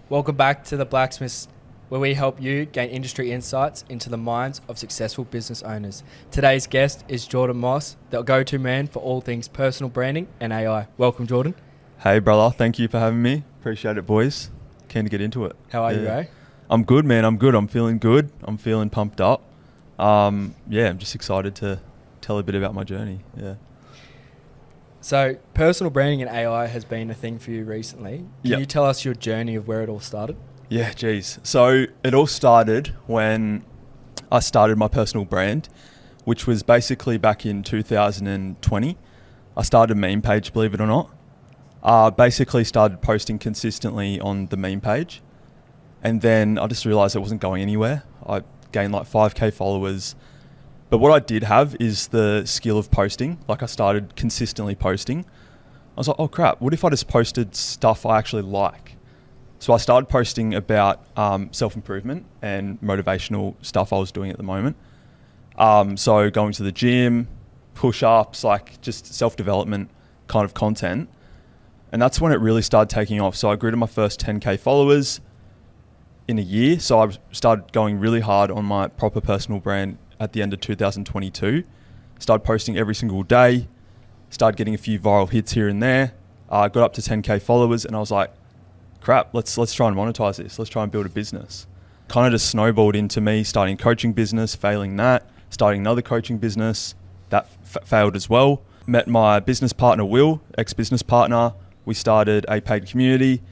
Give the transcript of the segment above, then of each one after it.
Welcome back to the Blacksmiths, where we help you gain industry insights into the minds of successful business owners. Today's guest is JMOSS, the go-to man for all things personal branding and AI. Welcome, Jordan. Hey, brother. Thank you for having me. Appreciate it, boys. Keen to get into it. How are you, Ray? I'm good, man. I'm good. I'm feeling good. I'm feeling pumped up. I'm just excited to tell a bit about my journey. Yeah. So, personal branding and AI has been a thing for you recently. Can you tell us your journey of where it all started? Yeah, geez. So it all started when I started my personal brand, which was basically back in 2020. I started a meme page, believe it or not. Basically started posting consistently on the meme page. And then I just realized it wasn't going anywhere. I gained like 5K followers. But what I did have is the skill of posting. Like I started consistently posting. I was like, oh crap, what if I just posted stuff I actually like? So I started posting about self-improvement and motivational stuff I was doing at the moment. So going to the gym, push-ups, like just self-development kind of content. And that's when it really started taking off. So I grew to my first 10K followers in a year. So I started going really hard on my proper personal brand at the end of 2022. Started posting every single day. Started getting a few viral hits here and there. Got up to 10K followers and I was like, crap, let's try and monetize this. Let's try and build a business. Kind of just snowballed into me starting a coaching business, failing that, starting another coaching business. That failed as well. Met my business partner, Will, ex-business partner. We started a paid community,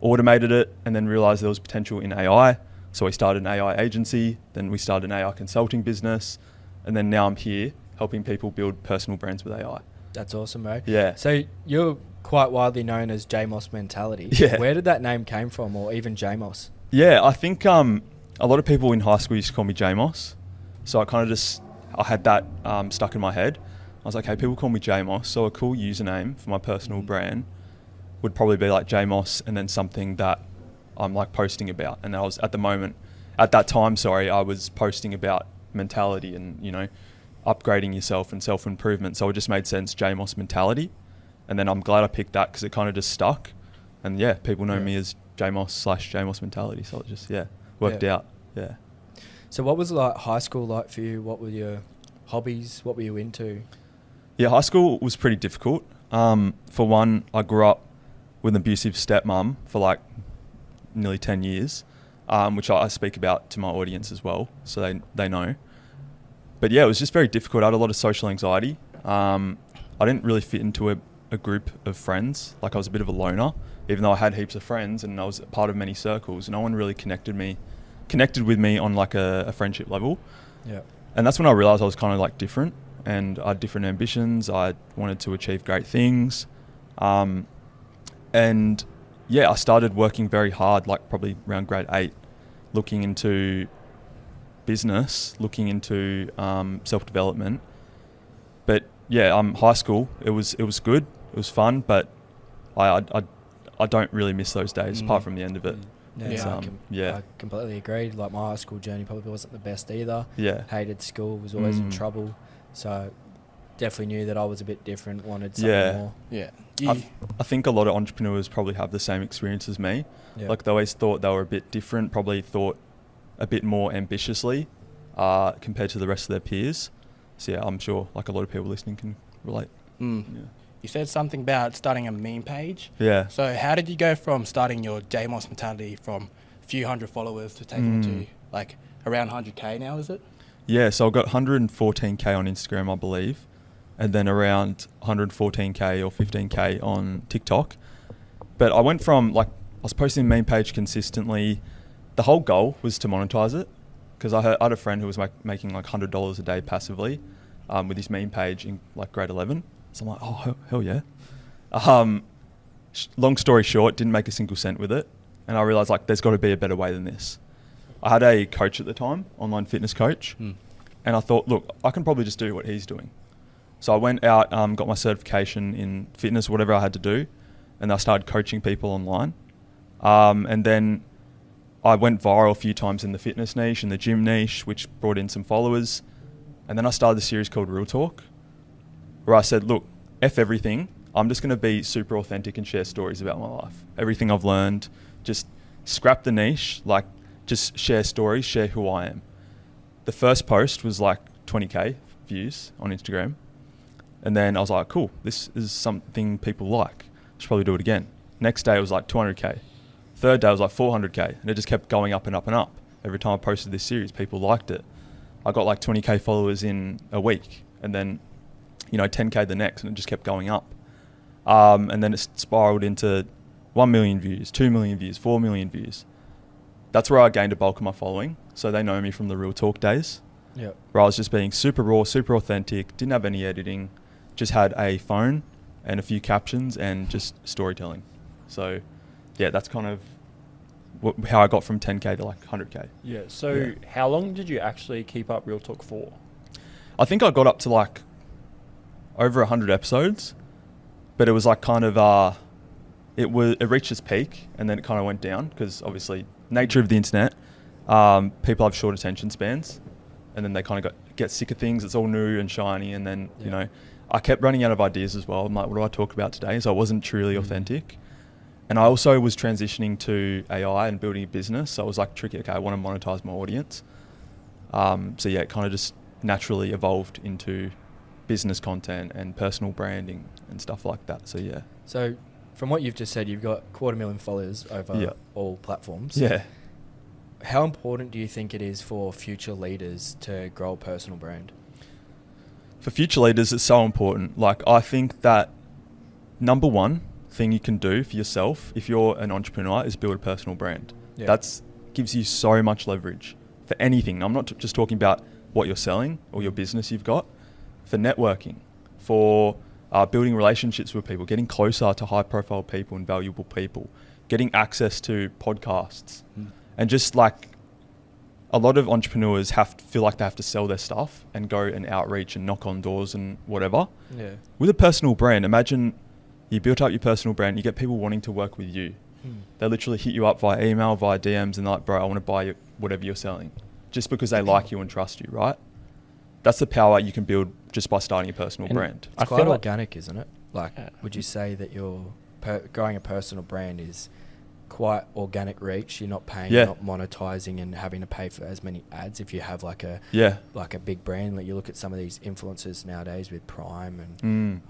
automated it, and then realized there was potential in AI. So we started an AI agency, then we started an AI consulting business, and then now I'm here helping people build personal brands with AI. That's awesome, mate. Yeah. So you're quite widely known as JMOSS mentality. Yeah. Where did that name came from, or even JMOSS? Yeah, I think a lot of people in high school used to call me JMOSS. So I had that stuck in my head. I was like, hey, people call me JMOSS. So a cool username for my personal brand would probably be like JMOSS and then something that I'm like posting about. And I was I was posting about mentality and, upgrading yourself and self-improvement. So it just made sense, JMOSS mentality. And then I'm glad I picked that because it kind of just stuck. And yeah, people know me as JMOSS/JMOSS mentality. So it just, worked out. Yeah. So what was like high school like for you? What were your hobbies? What were you into? Yeah, high school was pretty difficult. For one, I grew up with an abusive stepmom for like nearly 10 years, which I speak about to my audience as well, so they know. But yeah, it was just very difficult. I had a lot of social anxiety. I didn't really fit into a group of friends. Like I was a bit of a loner, even though I had heaps of friends and I was part of many circles. No one really connected with me on like a friendship level. Yeah. And that's when I realized I was kind of like different and I had different ambitions. I wanted to achieve great things. And yeah, I started working very hard, like probably around grade 8, looking into business, looking into self-development. But yeah, high school, it was good, it was fun, but I don't really miss those days apart from the end of it. I completely agree. Like my high school journey probably wasn't the best either. Yeah. Hated school, was always in trouble. So definitely knew that I was a bit different, wanted something more. Yeah. I think a lot of entrepreneurs probably have the same experience as me. Yeah. Like they always thought they were a bit different, probably thought a bit more ambitiously compared to the rest of their peers. So yeah, I'm sure like a lot of people listening can relate. Yeah. You said something about starting a meme page. Yeah. So how did you go from starting your JMOSS mentality from a few hundred followers to taking it to like around 100K now, is it? Yeah, so I've got 114K on Instagram, I believe, and then around 114K or 15K on TikTok. But I went from like, I was posting the meme page consistently. The whole goal was to monetize it because I had a friend who was making like $100 a day passively with his meme page in like grade 11. So I'm like, oh, hell yeah. Long story short, didn't make a single cent with it. And I realized like there's got to be a better way than this. I had a coach at the time, online fitness coach. And I thought, look, I can probably just do what he's doing. So I went out, got my certification in fitness, whatever I had to do. And I started coaching people online. And then I went viral a few times in the fitness niche and the gym niche, which brought in some followers. And then I started a series called Real Talk, where I said, look, F everything. I'm just going to be super authentic and share stories about my life. Everything I've learned, just scrap the niche, like just share stories, share who I am. The first post was like 20k views on Instagram. And then I was like, cool, this is something people like. Should probably do it again. Next day it was like 200k. Third day it was like 400k. And it just kept going up and up and up. Every time I posted this series, people liked it. I got like 20k followers in a week. And then, 10k the next, and it just kept going up. And then it spiraled into 1 million views, 2 million views, 4 million views. That's where I gained a bulk of my following. So they know me from the Real Talk days. Yeah. Where I was just being super raw, super authentic, didn't have any editing, just had a phone and a few captions and just storytelling. So, yeah, that's kind of how I got from 10k to like 100k. Yeah. So how long did you actually keep up Real Talk for? I think I got up to like over 100 episodes, but it was like kind of it reached its peak and then it kind of went down because obviously nature of the internet, people have short attention spans, and then they kind of get sick of things. It's all new and shiny, and then I kept running out of ideas as well. I'm like, what do I talk about today? So I wasn't truly authentic. And I also was transitioning to AI and building a business. So I was like, tricky, okay, I want to monetize my audience. So yeah, it kind of just naturally evolved into business content and personal branding and stuff like that. So yeah. So from what you've just said, you've got 250,000 followers over all platforms. Yeah. How important do you think it is for future leaders to grow a personal brand? For future leaders, it's so important. Like, I think that number one thing you can do for yourself, if you're an entrepreneur, is build a personal brand. Yeah. That's gives you so much leverage for anything. I'm not just talking about what you're selling or your business you've got. For networking, for building relationships with people, getting closer to high-profile people and valuable people, getting access to podcasts. And just like a lot of entrepreneurs feel like they have to sell their stuff and go and outreach and knock on doors and whatever. Yeah. With a personal brand, imagine you built up your personal brand, you get people wanting to work with you. They literally hit you up via email, via DMs, and they're like, bro, I want to buy whatever you're selling. Just because they like you and trust you, right? That's the power you can build just by starting a personal brand. It's quite organic, isn't it? Like, would you say that you're growing a personal brand is quite organic reach? You're not paying, you're not monetizing and having to pay for as many ads if you have like a big brand. Like, you look at some of these influencers nowadays with Prime and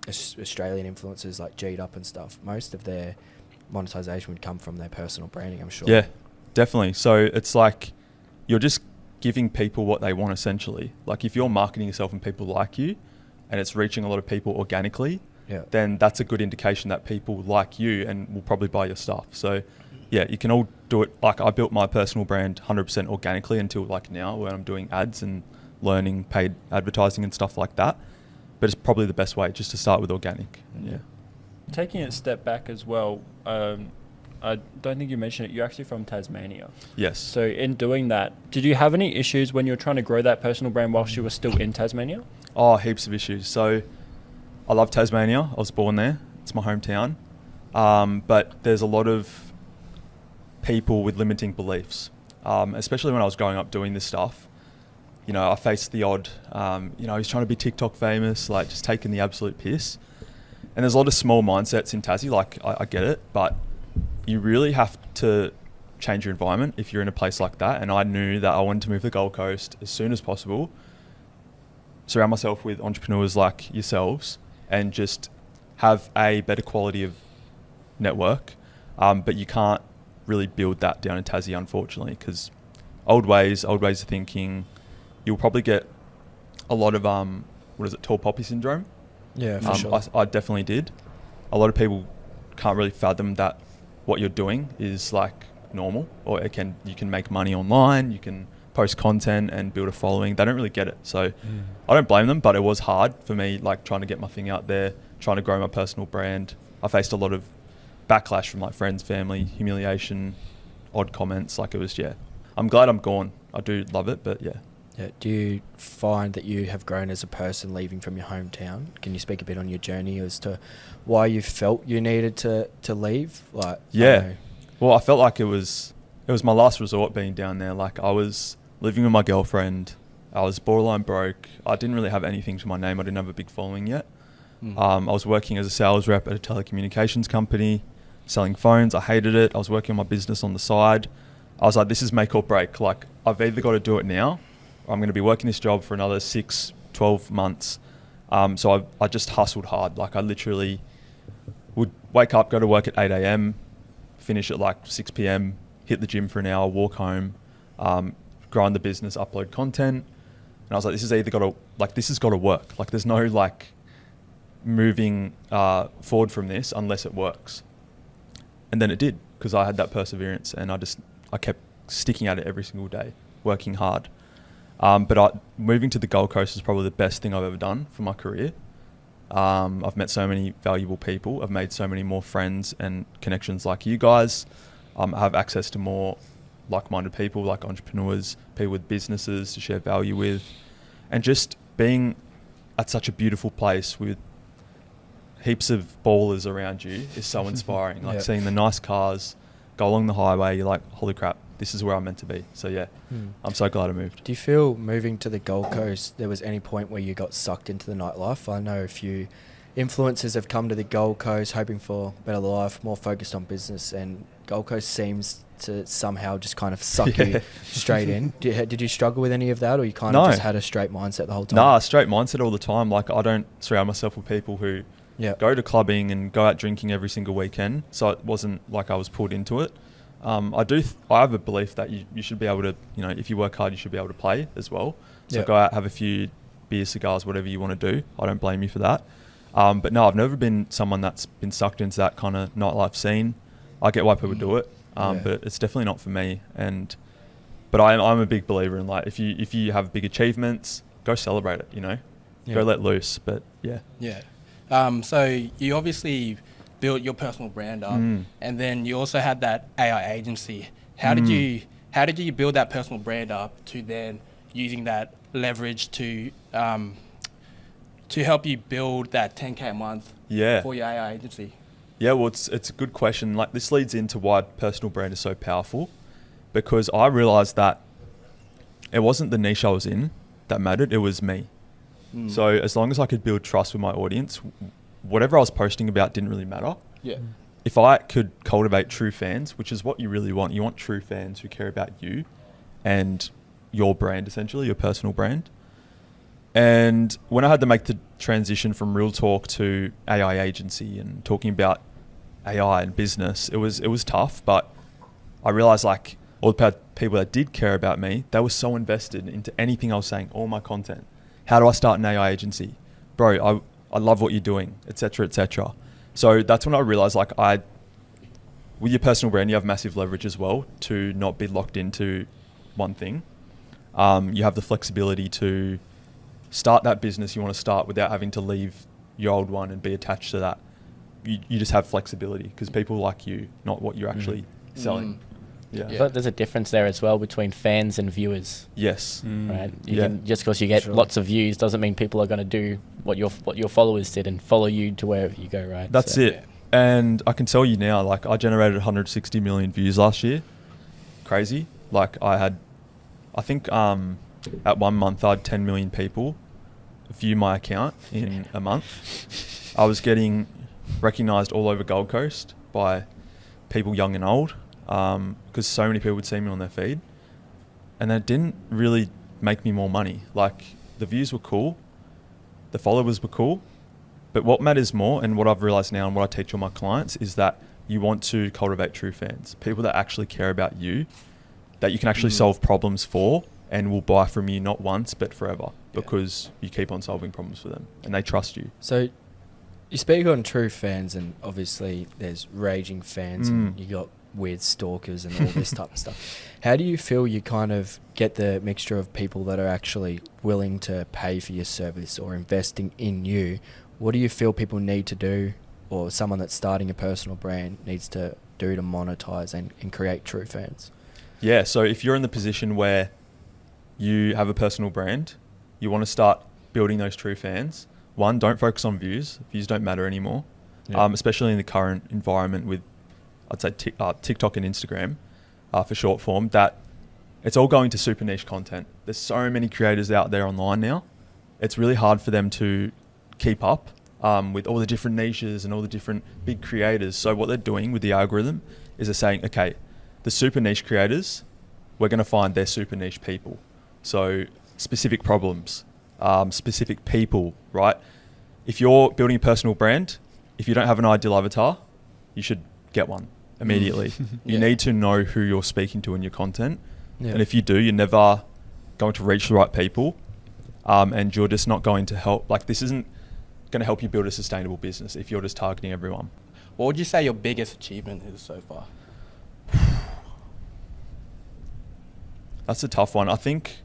Australian influencers like G'd Up and stuff. Most of their monetization would come from their personal branding, I'm sure. Yeah, definitely. So it's like you're just giving people what they want, essentially. Like, if you're marketing yourself and people like you and it's reaching a lot of people organically, then that's a good indication that people like you and will probably buy your stuff. So yeah, you can all do it. Like, I built my personal brand 100% organically until like now, where I'm doing ads and learning paid advertising and stuff like that. But it's probably the best way, just to start with organic. Yeah. Taking a step back as well, I don't think you mentioned it. You're actually from Tasmania. Yes. So in doing that, did you have any issues when you were trying to grow that personal brand whilst you were still in Tasmania? Oh, heaps of issues. So I love Tasmania. I was born there. It's my hometown. But there's a lot of people with limiting beliefs, especially when I was growing up doing this stuff. I faced the odd, he's trying to be TikTok famous, like just taking the absolute piss. And there's a lot of small mindsets in Tassie, like I get it, but you really have to change your environment if you're in a place like that. And I knew that I wanted to move to the Gold Coast as soon as possible, surround myself with entrepreneurs like yourselves, and just have a better quality of network. But you can't really build that down in Tassie, unfortunately, because old ways of thinking. You'll probably get a lot of tall poppy syndrome. Yeah, for sure. I definitely did. A lot of people can't really fathom that what you're doing is like normal, or you can make money online, you can post content and build a following. They don't really get it. So I don't blame them, but it was hard for me, like trying to get my thing out there, trying to grow my personal brand. I faced a lot of backlash from like friends, family, humiliation, odd comments. Like, it was, I'm glad I'm gone. I do love it, but yeah. Yeah. Do you find that you have grown as a person leaving from your hometown? Can you speak a bit on your journey as to why you felt you needed to leave? Like, well, I felt like it was my last resort being down there. Like, I was living with my girlfriend. I was borderline broke. I didn't really have anything to my name. I didn't have a big following yet. I was working as a sales rep at a telecommunications company. selling phones. I hated it. I was working on my business on the side. I was like, this is make or break. Like, I've either got to do it now, or I'm going to be working this job for another 6, 12 months. So I just hustled hard. Like, I literally would wake up, go to work at 8 a.m, finish at like 6 p.m, hit the gym for an hour, walk home, grind the business, upload content. And I was like, this has got to work. Like, there's no like moving forward from this unless it works. And then it did, because I had that perseverance, and I kept sticking at it every single day, working hard. But moving to the Gold Coast is probably the best thing I've ever done for my career. I've met so many valuable people. I've made so many more friends and connections like you guys. I have access to more like-minded people, like entrepreneurs, people with businesses to share value with. And just being at such a beautiful place with heaps of ballers around you is so inspiring. Like seeing the nice cars go along the highway, you're like, holy crap, this is where I'm meant to be. So yeah, I'm so glad I moved. Do you feel moving to the Gold Coast, there was any point where you got sucked into the nightlife? I know a few influencers have come to the Gold Coast hoping for a better life, more focused on business, and Gold Coast seems to somehow just kind of suck you straight in. Did you struggle with any of that, or you kind of just had a straight mindset the whole time? Nah, straight mindset all the time. Like, I don't surround myself with people who go to clubbing and go out drinking every single weekend. So it wasn't like I was pulled into it. I have a belief that you should be able to, if you work hard, you should be able to play as well. So go out, have a few beers, cigars, whatever you want to do. I don't blame you for that. But no, I've never been someone that's been sucked into that kind of nightlife scene. I get why people do it, but it's definitely not for me. But I'm a big believer in, like, if you have big achievements, go celebrate it. Go let loose. But so you obviously built your personal brand up, and then you also had that AI agency. How did you build that personal brand up to then using that leverage to help you build that 10K a month for your AI agency? Yeah, well, it's a good question. Like, this leads into why personal brand is so powerful, because I realized that it wasn't the niche I was in that mattered, it was me. So as long as I could build trust with my audience, whatever I was posting about didn't really matter. Yeah. If I could cultivate true fans, which is what you really want, you want true fans who care about you and your brand, essentially, your personal brand. And when I had to make the transition from real talk to AI agency and talking about AI and business, it was tough, but I realized, like, all the people that did care about me, they were so invested into anything I was saying, all my content. How do I start an AI agency? Bro, I love what you're doing, etc., etc. So that's when I realized, like, with your personal brand, you have massive leverage as well to not be locked into one thing. You have the flexibility to start that business you want to start without having to leave your old one and be attached to that. You just have flexibility because people like you, not what you're actually selling. Yeah. I thought there's a difference there as well between fans and viewers. Yes. Right. Just because you get lots of views doesn't mean people are going to do what your followers did and follow you to wherever you go. Right. That's it. Yeah. And I can tell you now, like, I generated 160 million views last year. Crazy. Like, I think at 1 month I had 10 million people view my account in a month. I was getting recognised all over Gold Coast by people young and old. Because so many people would see me on their feed, and that didn't really make me more money. Like, the views were cool, the followers were cool, but what matters more, and what I've realized now and what I teach all my clients, is that you want to cultivate true fans, people that actually care about you, that you can actually solve problems for, and will buy from you not once but forever, because you keep on solving problems for them and they trust you. So you speak on true fans, and obviously there's raging fans and you got weird stalkers and all this type of stuff. How do you feel you kind of get the mixture of people that are actually willing to pay for your service or investing in you? What do you feel people need to do, or someone that's starting a personal brand needs to do to monetize and create true fans? Yeah, so if you're in the position where you have a personal brand, you want to start building those true fans, one, don't focus on views. Views don't matter anymore, especially in the current environment with, I'd say, TikTok and Instagram for short form, that it's all going to super niche content. There's so many creators out there online now. It's really hard for them to keep up with all the different niches and all the different big creators. So what they're doing with the algorithm is they're saying, okay, the super niche creators, we're going to find their super niche people. So specific problems, specific people, right? If you're building a personal brand, if you don't have an ideal avatar, you should get one immediately. You need to know who you're speaking to in your content. Yeah. And if you do, you're never going to reach the right people. And you're just not going to help. Like, this isn't going to help you build a sustainable business if you're just targeting everyone. What would you say your biggest achievement is so far? That's a tough one. I think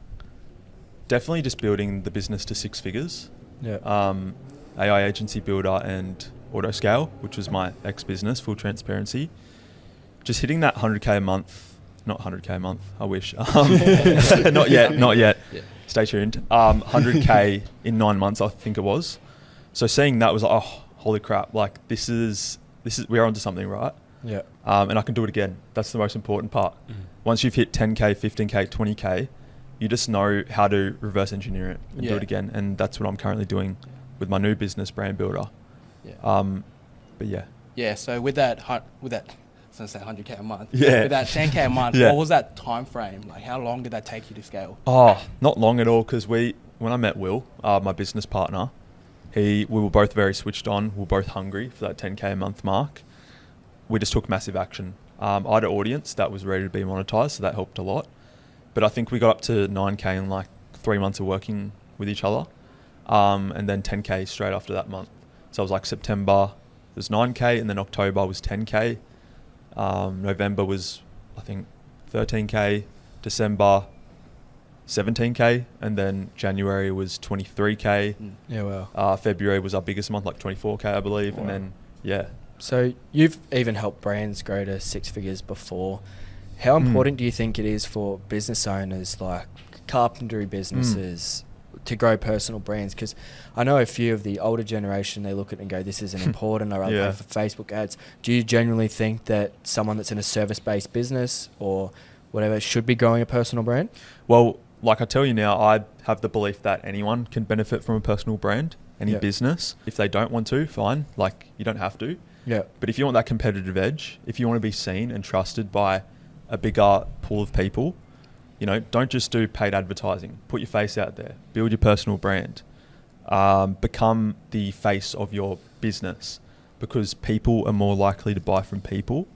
definitely just building the business to 6 figures. Yeah. AI agency builder and Autoscale, which was my ex-business, full transparency. Just hitting that 100K a month, not 100K a month, I wish. Not yet. Yeah. Stay tuned. 100K in 9 months, I think it was. So seeing that was like, oh, holy crap. Like this is, we're onto something, right? Yeah. And I can do it again. That's the most important part. Once you've hit 10K, 15K, 20K, you just know how to reverse engineer it and do it again. And that's what I'm currently doing with my new business, Brand Builder. Yeah. But yeah. Yeah. So with that, I was gonna say 100K a month. Yeah. With that 10K a month, what was that time frame? Like, how long did that take you to scale? Oh, not long at all. Because when I met Will, my business partner, we were both very switched on. We were both hungry for that 10K a month mark. We just took massive action. I had an audience that was ready to be monetized, so that helped a lot. But I think we got up to 9K in like 3 months of working with each other. And then 10K straight after that month. So it was like September, it was 9K, and then October was 10K. November was, I think, 13K. December, 17K. And then January was 23K. Yeah, wow. February was our biggest month, like 24K, I believe. Wow. And then, yeah. So you've even helped brands grow to 6 figures before. How important do you think it is for business owners like carpentry businesses to grow personal brands? Because I know a few of the older generation, they look at it and go, this isn't important, or I'll pay for Facebook ads. Do you genuinely think that someone that's in a service-based business or whatever should be growing a personal brand? Well, like I tell you now, I have the belief that anyone can benefit from a personal brand, any business. If they don't want to, fine. Like, you don't have to. Yeah. But if you want that competitive edge, if you want to be seen and trusted by a bigger pool of people, you know, don't just do paid advertising. Put your face out there. Build your personal brand. Become the face of your business, because people are more likely to buy from people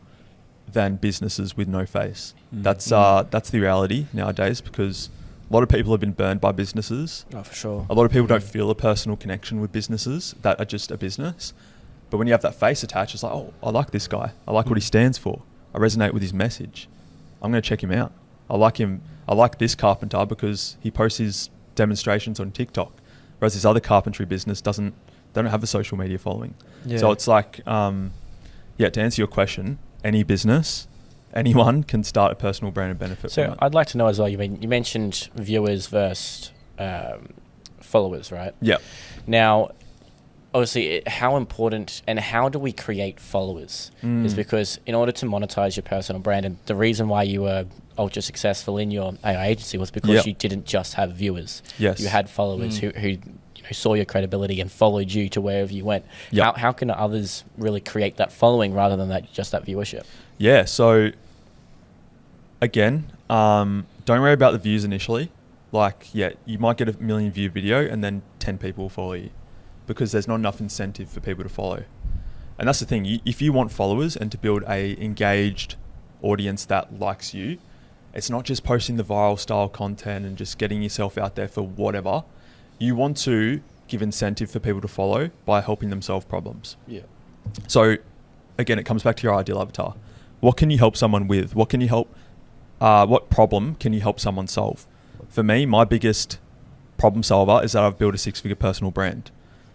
than businesses with no face. That's the reality nowadays, because a lot of people have been burned by businesses. Oh, for sure. A lot of people don't feel a personal connection with businesses that are just a business. But when you have that face attached, it's like, oh, I like this guy. I like what he stands for. I resonate with his message. I'm going to check him out. I like him. I like this carpenter because he posts his demonstrations on TikTok, whereas this other carpentry business they don't have a social media following. Yeah. So it's like, to answer your question, any business, anyone can start a personal brand and benefit from it. So I'd like to know as well, you mentioned viewers versus followers, right? Yeah. Now, obviously, how important and how do we create followers is because in order to monetize your personal brand, and the reason why you were ultra successful in your AI agency was because you didn't just have viewers. Yes. You had followers who saw your credibility and followed you to wherever you went. Yep. How can others really create that following rather than just that viewership? Yeah, so again, don't worry about the views initially. Like, you might get a 1 million view video and then 10 people will follow you, because there's not enough incentive for people to follow. And that's the thing. If you want followers and to build a engaged audience that likes you, it's not just posting the viral style content and just getting yourself out there for whatever. You want to give incentive for people to follow by helping them solve problems. Yeah. So again, it comes back to your ideal avatar. What can you help someone with? What problem can you help someone solve? For me, my biggest problem solver is that I've built a 6-figure personal brand.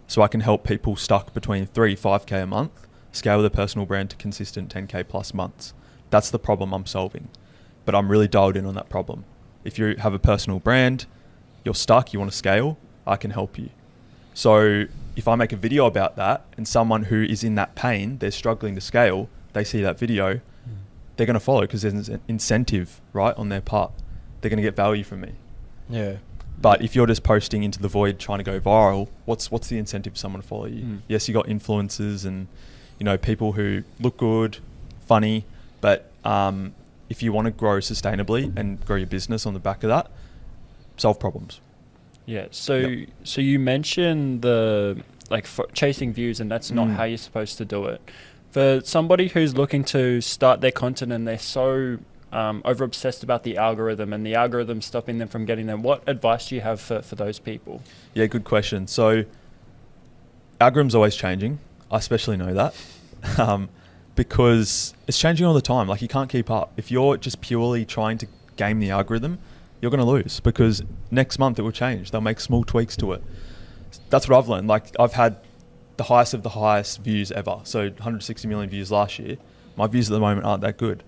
So I can help people stuck between 3 to 5K a month scale their personal brand to consistent 10K plus months. That's the problem I'm solving. But I'm really dialed in on that problem. If you have a personal brand, you're stuck, you want to scale, I can help you. So if I make a video about that and someone who is in that pain, they're struggling to scale, they see that video, they're going to follow because there's an incentive, right, on their part. They're going to get value from me. Yeah. But if you're just posting into the void trying to go viral, what's the incentive for someone to follow you? Yes, you got influencers and people who look good, funny, but if you want to grow sustainably and grow your business on the back of that, solve problems. Yeah. So you mentioned chasing views, and that's not how you're supposed to do it. For somebody who's looking to start their content and they're so over obsessed about the algorithm and the algorithm stopping them from getting them, what advice do you have for those people? Yeah, good question. So algorithm's always changing. I especially know that because it's changing all the time. Like, you can't keep up. If you're just purely trying to game the algorithm, you're going to lose, because next month it will change. They'll make small tweaks to it. That's what I've learned. Like, I've had the highest of the highest views ever. So 160 million views last year. My views at the moment aren't that good.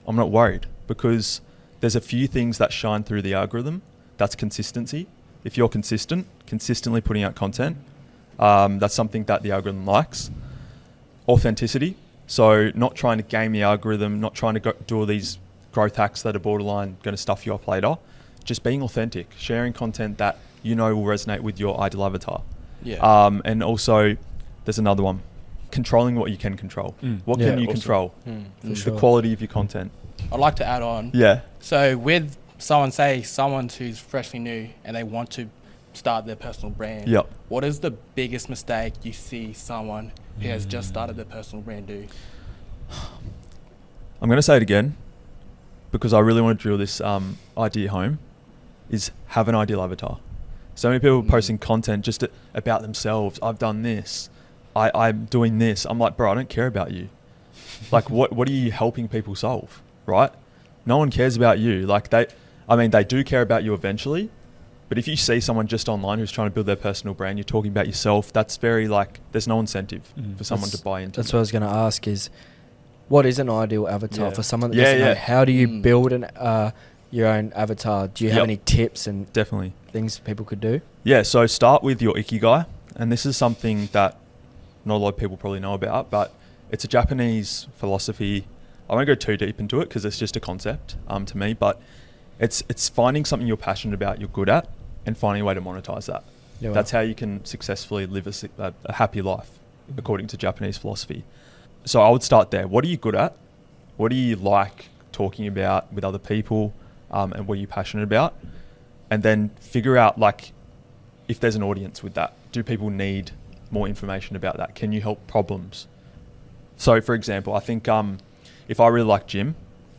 I'm not worried, because there's a few things that shine through the algorithm. That's consistency. If you're consistently putting out content, that's something that the algorithm likes. Authenticity. So not trying to game the algorithm, not trying to do all these growth hacks that are borderline going to stuff you up later. Just being authentic, sharing content that will resonate with your ideal avatar. Yeah. And also, there's another one, controlling what you can control. What can you control? The quality of your content. I'd like to add on. Yeah. So with someone who's freshly new and they want to start their personal brand, Yep. what is the biggest mistake you see someone who has just started their personal brand do? I'm going to say it again, because I really want to drill this idea home, is have an ideal avatar. So many people posting content just about themselves. I've done this. I'm doing this. I'm like, bro, I don't care about you. Like, what are you helping people solve, right? No one cares about you. Like, they do care about you eventually. But if you see someone just online who's trying to build their personal brand, you're talking about yourself, that's very there's no incentive for someone to buy into. That's what I was going to ask is, what is an ideal avatar for someone that doesn't know? Yeah. How do you build your own avatar? Do you have any tips and Definitely things people could do? Yeah, so start with your ikigai. And this is something that not a lot of people probably know about, but it's a Japanese philosophy. I won't go too deep into it because it's just a concept to me, but it's finding something you're passionate about, you're good at, and finding a way to monetize that. Yeah, That's how you can successfully live a happy life, according to Japanese philosophy. So I would start there. What are you good at? What do you like talking about with other people? And what are you passionate about? And then figure out if there's an audience with that. Do people need more information about that? Can you help problems? So for example, I think if I really like gym,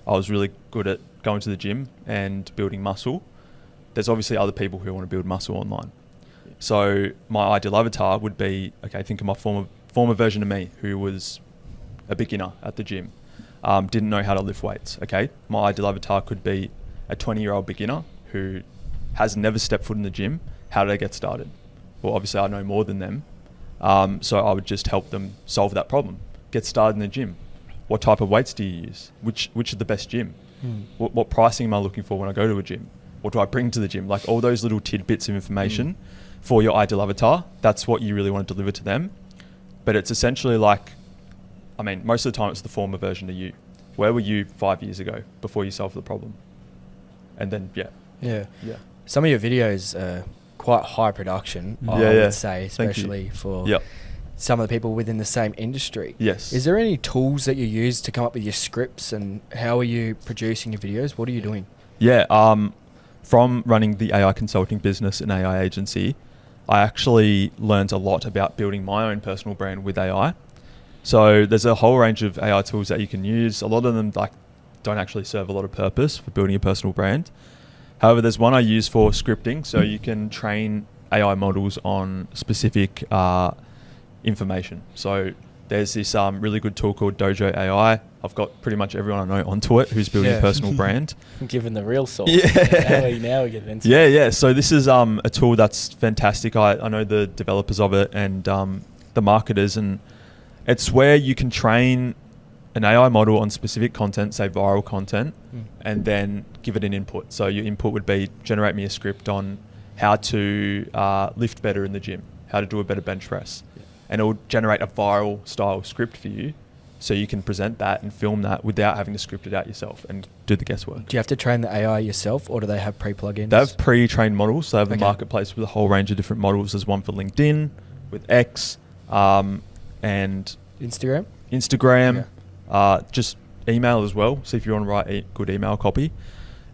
I was really good at going to the gym and building muscle. There's obviously other people who want to build muscle online. So my ideal avatar would be, think of my former version of me who was a beginner at the gym, didn't know how to lift weights. My ideal avatar could be a 20-year-old beginner who has never stepped foot in the gym. How do they get started? Well, obviously I know more than them. So I would just help them solve that problem. Get started in the gym. What type of weights do you use? Which is the best gym? What pricing am I looking for when I go to a gym? What do I bring to the gym? Like, all those little tidbits of information for your ideal avatar. That's what you really want to deliver to them. But it's essentially most of the time it's the former version of you. Where were you 5 years ago before you solved the problem? And then, Yeah. Some of your videos are quite high production, I would say, especially for some of the people within the same industry. Yes. Is there any tools that you use to come up with your scripts, and how are you producing your videos? What are you doing? Yeah. From running the AI consulting business and AI agency, I actually learned a lot about building my own personal brand with AI. So there's a whole range of AI tools that you can use. A lot of them don't actually serve a lot of purpose for building a personal brand. However, there's one I use for scripting. So you can train AI models on specific information. So there's this really good tool called Dojo AI. I've got pretty much everyone I know onto it who's building a personal brand. Given the real source. Yeah. Now we get into Yeah. So this is a tool that's fantastic. I know the developers of it and the marketers, and it's where you can train an AI model on specific content, say viral content, and then give it an input. So your input would be, generate me a script on how to lift better in the gym, how to do a better bench press. And it will generate a viral style script for you so you can present that and film that without having to script it out yourself and do the guesswork. Do you have to train the AI yourself, or do they have pre-plugins? They have pre-trained models. So they have a Okay. marketplace with a whole range of different models. There's one for LinkedIn, with X, and Instagram? Instagram, just email as well. So if you want to write good email copy,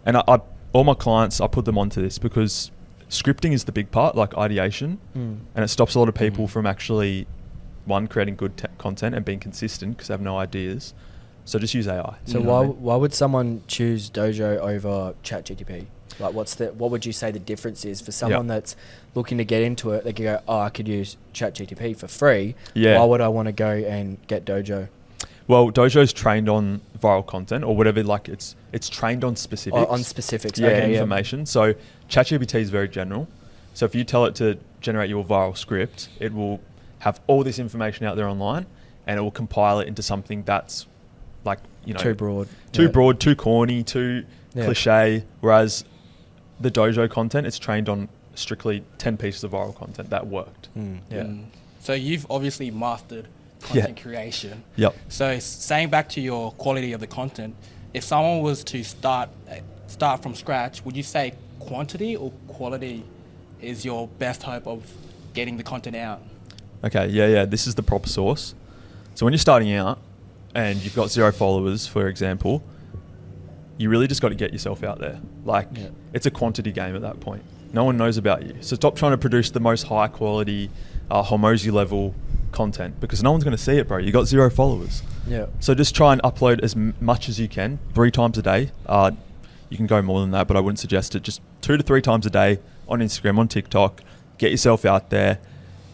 and I all my clients, I put them onto this because scripting is the big part, like ideation, and it stops a lot of people from actually creating good content and being consistent because they have no ideas. So just use AI. So why would someone choose Dojo over ChatGPT? Like, what would you say the difference is for someone that's looking to get into it? They could go, I could use ChatGPT for free. Yeah. Why would I want to go and get Dojo? Well, Dojo's trained on viral content or whatever. Like it's trained on specifics. On specifics. Yeah, Okay, information. So ChatGPT is very general. So if you tell it to generate your viral script, it will have all this information out there online, and it will compile it into something that's like, Too broad. broad, too corny, too cliche. Whereas the Dojo content, it's trained on strictly 10 pieces of viral content that worked. So you've obviously mastered content creation. Yep. So saying back to your quality of the content, if someone was to start from scratch, would you say quantity or quality is your best hope of getting the content out? Okay, yeah. This is the proper source. So when you're starting out and you've got 0 followers, for example, you really just got to get yourself out there. Like, it's a quantity game at that point. No one knows about you. So stop trying to produce the most high quality, Hormozy level content because no one's going to see it, bro. You got 0 followers. Yeah. So just try and upload as much as you can, 3 times a day. You can go more than that, but I wouldn't suggest it. Just 2 to 3 times a day on Instagram, on TikTok. Get yourself out there.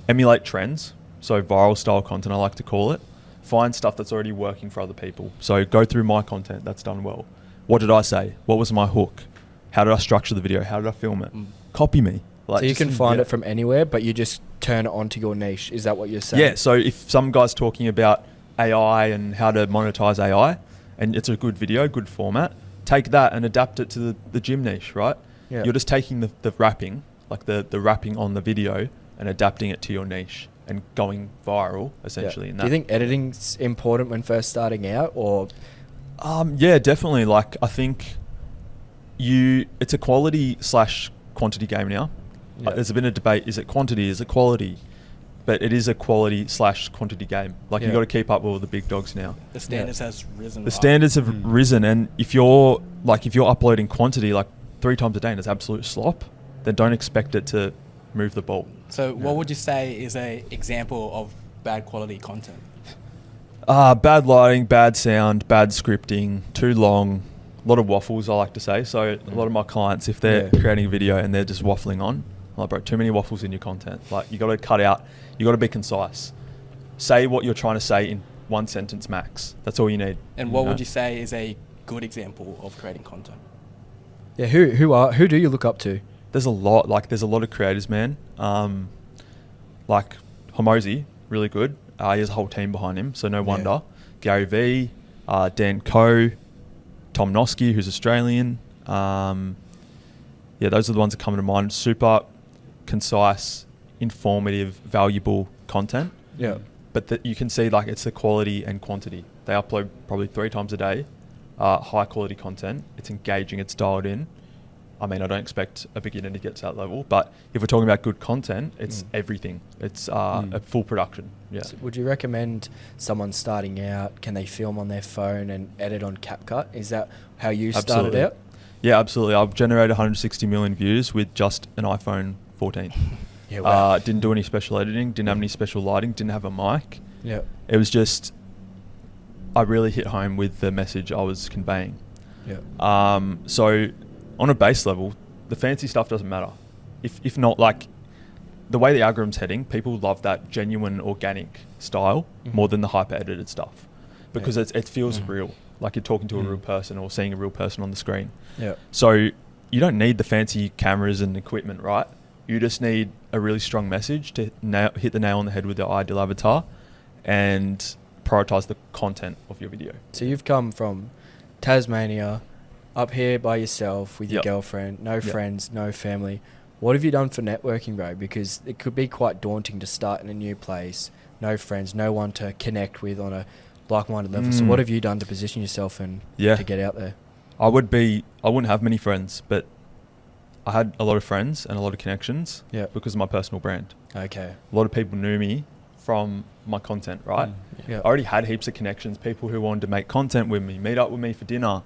Emulate trends. So viral style content, I like to call it. Find stuff that's already working for other people. So go through my content that's done well. What did I say? What was my hook? How did I structure the video? How did I film it? Copy me. So you can find it from anywhere, but you just turn it onto your niche. Is that what you're saying? Yeah. So if some guy's talking about AI and how to monetize AI, and it's a good video, good format, take that and adapt it to the gym niche, right? Yeah. You're just taking the wrapping, like the wrapping on the video, and adapting it to your niche and going viral, essentially. In that. Do you think editing's important when first starting out, or? Yeah, definitely. Like, I think it's a quality / quantity game now. Yeah. There's been a debate, is it quantity, is it quality? But it is a quality / quantity game. Like, you got to keep up with all the big dogs now. The standards has risen. The standards have risen, and if you're uploading quantity like 3 times a day and it's absolute slop, then don't expect it to move the ball. So what would you say is a example of bad quality content? Bad lighting, bad sound, bad scripting, too long, a lot of waffles, I like to say. So a lot of my clients, if they're creating a video and they're just waffling on, I'm like, bro, too many waffles in your content. Like, you got to cut out, you got to be concise. Say what you're trying to say in 1 sentence max. That's all you need. And what would you say is a good example of creating content? Yeah, who do you look up to? There's a lot of creators, man. Like Hormozy, really good. He has a whole team behind him, so no wonder. Gary V, Dan Coe, Tom Noski, who's Australian. Those are the ones that come to mind. Super concise, informative, valuable content. Yeah. But you can see, like, it's the quality and quantity. They upload probably 3 times a day, high quality content. It's engaging, it's dialed in. I mean, I don't expect a beginner to get to that level, but if we're talking about good content, it's everything. It's a full production. Yeah. So would you recommend someone starting out, can they film on their phone and edit on CapCut? Is that how you started out? Yeah, absolutely. I've generated 160 million views with just an iPhone 14. Yeah, wow. Didn't do any special editing, didn't have any special lighting, didn't have a mic. Yeah. It was just, I really hit home with the message I was conveying. Yeah. So on a base level, the fancy stuff doesn't matter. If not, like, the way the algorithm's heading, people love that genuine, organic style more than the hyper edited stuff, because it feels real, like you're talking to a real person or seeing a real person on the screen. Yeah. So you don't need the fancy cameras and equipment, right? You just need a really strong message to hit the nail on the head with your ideal avatar and prioritize the content of your video. So you've come from Tasmania up here by yourself with your girlfriend, no friends, no family. What have you done for networking, bro? Because it could be quite daunting to start in a new place, no friends, no one to connect with on a like-minded level. So what have you done to position yourself and Yeah. to get out there? I wouldn't have many friends, but I had a lot of friends and a lot of connections Yeah. because of my personal brand. Okay. A lot of people knew me from my content, right? Yeah. I already had heaps of connections, people who wanted to make content with me, meet up with me for dinner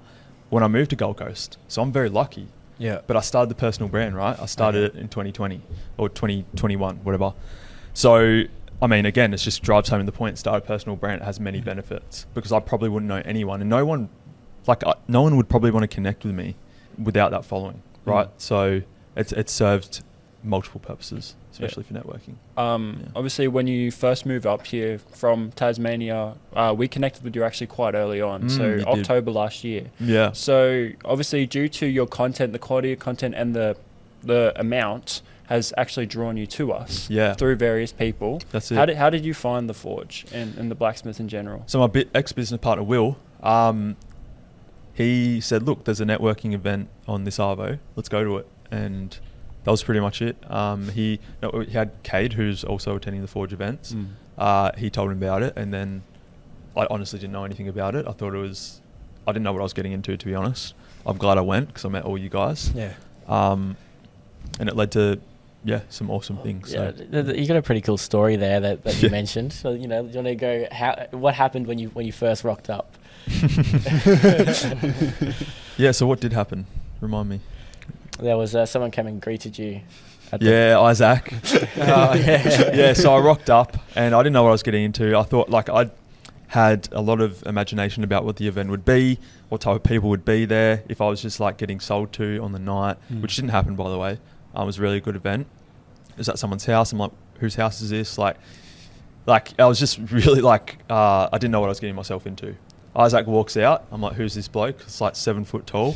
when I moved to Gold Coast. So I'm very lucky. Yeah. But I started the personal brand, right? I started it in 2020 or 2021, whatever. So, I mean, again, it just drives home the point. Start a personal brand. It has many benefits because I probably wouldn't know anyone, and no one would probably want to connect with me without that following, right? So it's served multiple purposes, especially for networking. Obviously, when you first moved up here from Tasmania, we connected with you actually quite early on, so you did. October last year. Yeah. So obviously, due to your content, the quality of content, and the amount has actually drawn you to us through various people. That's it. How did you find the Forge and the Blacksmiths in general? So my ex-business partner, Will, he said, look, there's a networking event on this Arvo. Let's go to it. And that was pretty much it. He had Cade, who's also attending the Forge events. He told him about it, and then I honestly didn't know anything about it. I didn't know what I was getting into, to be honest. I'm glad I went because I met all you guys. Yeah. And it led to some awesome things. Yeah, So. you got a pretty cool story there that you mentioned. So do you want to go? What happened when you first rocked up? Yeah. So what did happen? Remind me. There was someone came and greeted you. Isaac. Yeah. So I rocked up and I didn't know what I was getting into. I thought I had a lot of imagination about what the event would be, what type of people would be there. If I was just getting sold to on the night, which didn't happen, by the way. It was a really good event. It was at someone's house. I'm like, whose house is this? I was just really I didn't know what I was getting myself into. Isaac walks out. I'm like, who's this bloke? It's 7 foot tall.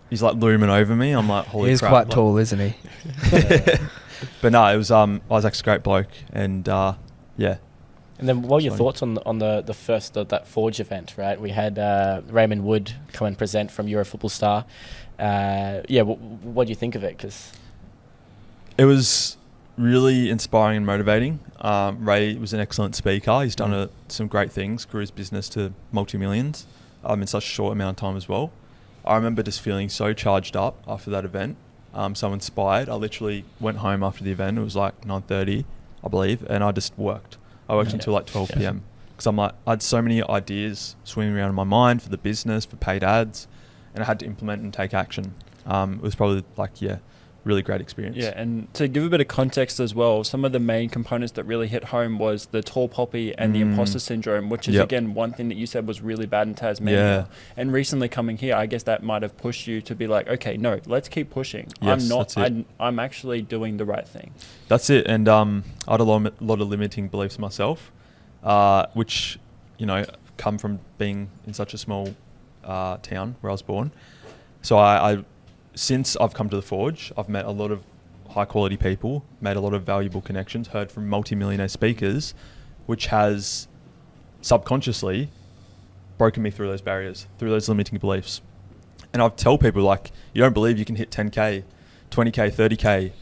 He's looming over me. I'm like, holy crap. He is quite tall, isn't he? But no, it was Isaac's a great bloke, and yeah. And then what were your thoughts on the first that Forge event, right? We had Raymond Wood come and present from Euro Football Star. What do you think of it? Cause it was really inspiring and motivating. Ray was an excellent speaker. He's done some great things, grew his business to multi-millions in such a short amount of time as well. I remember just feeling so charged up after that event, so inspired. I literally went home after the event. It was 9:30, I believe, and I just worked. I worked until 12 p.m. because I had so many ideas swimming around in my mind for the business, for paid ads, and I had to implement and take action. It was probably really great experience. Yeah, and to give a bit of context as well, some of the main components that really hit home was the tall poppy and the imposter syndrome, which is again one thing that you said was really bad in Tasmania. Yeah. And recently coming here, I guess that might have pushed you to be like, okay, no, let's keep pushing. Yes, I'm actually doing the right thing. That's it. And I had a lot of limiting beliefs myself, which come from being in such a small town where I was born. So I since I've come to the Forge, I've met a lot of high quality people, made a lot of valuable connections, heard from multi-millionaire speakers, which has subconsciously broken me through those barriers, through those limiting beliefs. And I tell people you don't believe you can hit 10K, 20K, 30K,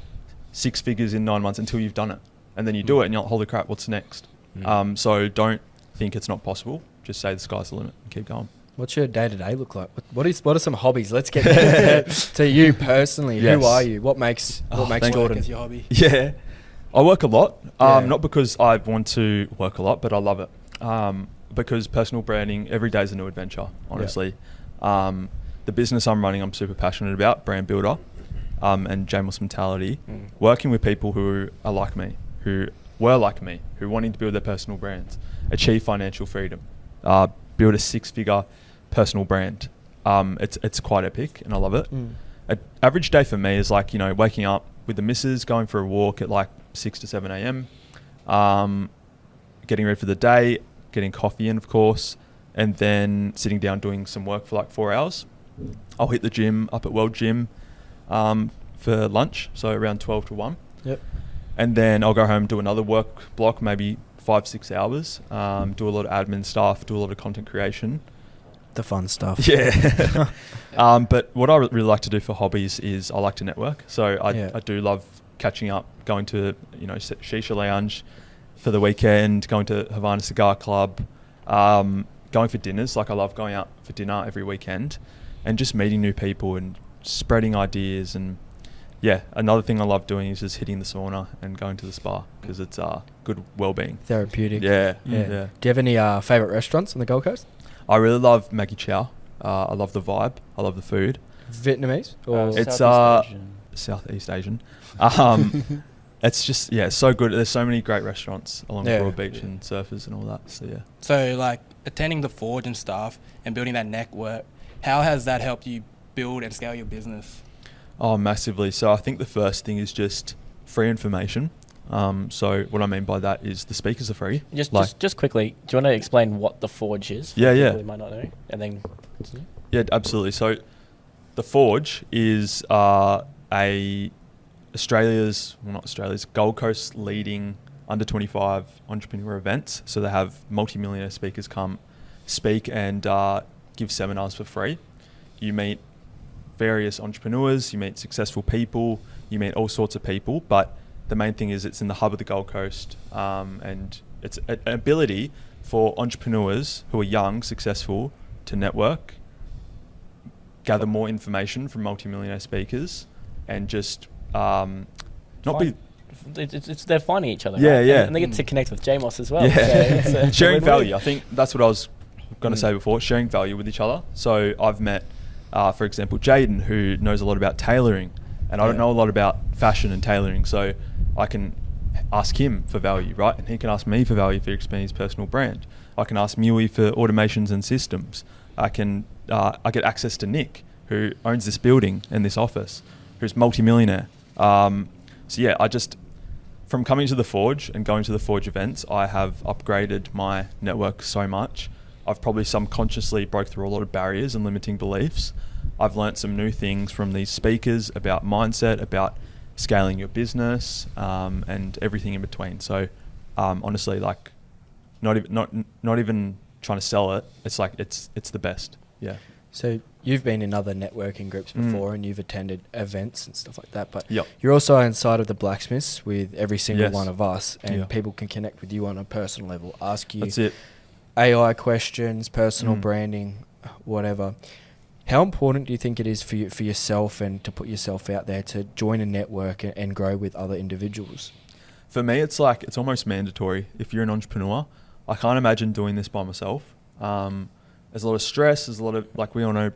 6 figures in 9 months until you've done it. And then you do it and you're like, holy crap, what's next? So don't think it's not possible. Just say the sky's the limit and keep going. What's your day-to-day look like? What are some hobbies? Let's get to you personally. Yes. Who are you? What makes Jordan? Is your hobby? Yeah, I work a lot. Not because I want to work a lot, but I love it. Because personal branding, every day is a new adventure, honestly. The business I'm running, I'm super passionate about, brand builder, and JMOSS mentality. Working with people who are like me, who were like me, who wanting to build their personal brands, achieve financial freedom, build a 6-figure personal brand. It's quite epic and I love it. An average day for me is waking up with the missus, going for a walk at 6 to 7 a.m, getting ready for the day, getting coffee in, of course, and then sitting down doing some work for 4 hours. I'll hit the gym up at World Gym for lunch, so around 12 to 1. Yep. And then I'll go home, do another work block, maybe 5-6 hours, do a lot of admin stuff, do a lot of content creation. The fun stuff. Yeah. But what I really like to do for hobbies is I like to network. So I do love catching up, going to Shisha Lounge for the weekend, going to Havana Cigar Club, Going for dinners, like I love going out for dinner every weekend and just meeting new people and spreading ideas. And yeah, another thing I love doing is just hitting the sauna and going to the spa because it's good well-being. Therapeutic. Yeah. Do you have any favourite restaurants on the Gold Coast? I really love Maggie Chow. I love the vibe. I love the food. Vietnamese? Or It's Southeast Asian. It's just, it's so good. There's so many great restaurants along Broad Beach and surfers and all that. So, yeah. So, like, attending the Forge and stuff and building that network, how has that helped you build and scale your business? Oh, massively. So I think the first thing is just free information. So what I mean by that is the speakers are free. Just quickly, do you want to explain what the Forge is? Yeah. People who might not know, and then continue? Yeah, absolutely. So the Forge is Gold Coast leading under 25 entrepreneur events. So they have multi-millionaire speakers come speak and give seminars for free. You meet various entrepreneurs, you meet successful people, you meet all sorts of people, but the main thing is it's in the hub of the Gold Coast, and it's an ability for entrepreneurs who are young, successful, to network, gather more information from multi-millionaire speakers, and just they're finding each other. Yeah, right? yeah. And they get to connect with JMOSS as well. Yeah. So it's sharing win-win. value. I think that's what I was going to say before, sharing value with each other. So I've met, for example, Jaden, who knows a lot about tailoring, and I don't know a lot about fashion and tailoring. So I can ask him for value, right? And he can ask me for value for expanding his personal brand. I can ask Mui for automations and systems. I get access to Nick, who owns this building and this office, who's multi-millionaire. From coming to the Forge and going to the Forge events, I have upgraded my network so much. I've probably subconsciously broke through a lot of barriers and limiting beliefs. I've learnt some new things from these speakers about mindset, about scaling your business, and everything in between. So, honestly, like, not even trying to sell it. It's like it's the best. Yeah. So you've been in other networking groups before and you've attended events and stuff like that, but Yep. you're also inside of the Blacksmiths with every single Yes. one of us, and Yeah. people can connect with you on a personal level, ask you That's it. AI questions, personal branding, whatever. How important do you think it is for yourself and to put yourself out there to join a network and grow with other individuals? For me, it's almost mandatory. If you're an entrepreneur, I can't imagine doing this by myself. There's a lot of stress. There's a lot of, like we all know,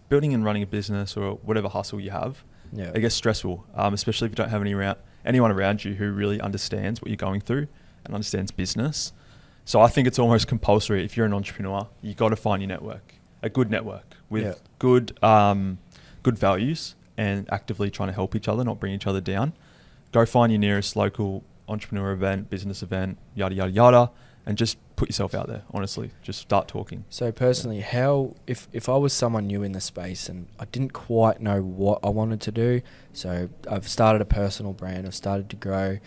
building and running a business or whatever hustle you have, it gets stressful, especially if you don't have anyone around you who really understands what you're going through and understands business. So I think it's almost compulsory. If you're an entrepreneur, you got to find your network, a good network with good values, and actively trying to help each other, not bring each other down. Go find your nearest local entrepreneur event, business event, yada, yada, yada, and just put yourself out there, honestly. Just start talking. So personally, if I was someone new in the space and I didn't quite know what I wanted to do, so I've started a personal brand, I've started to grow,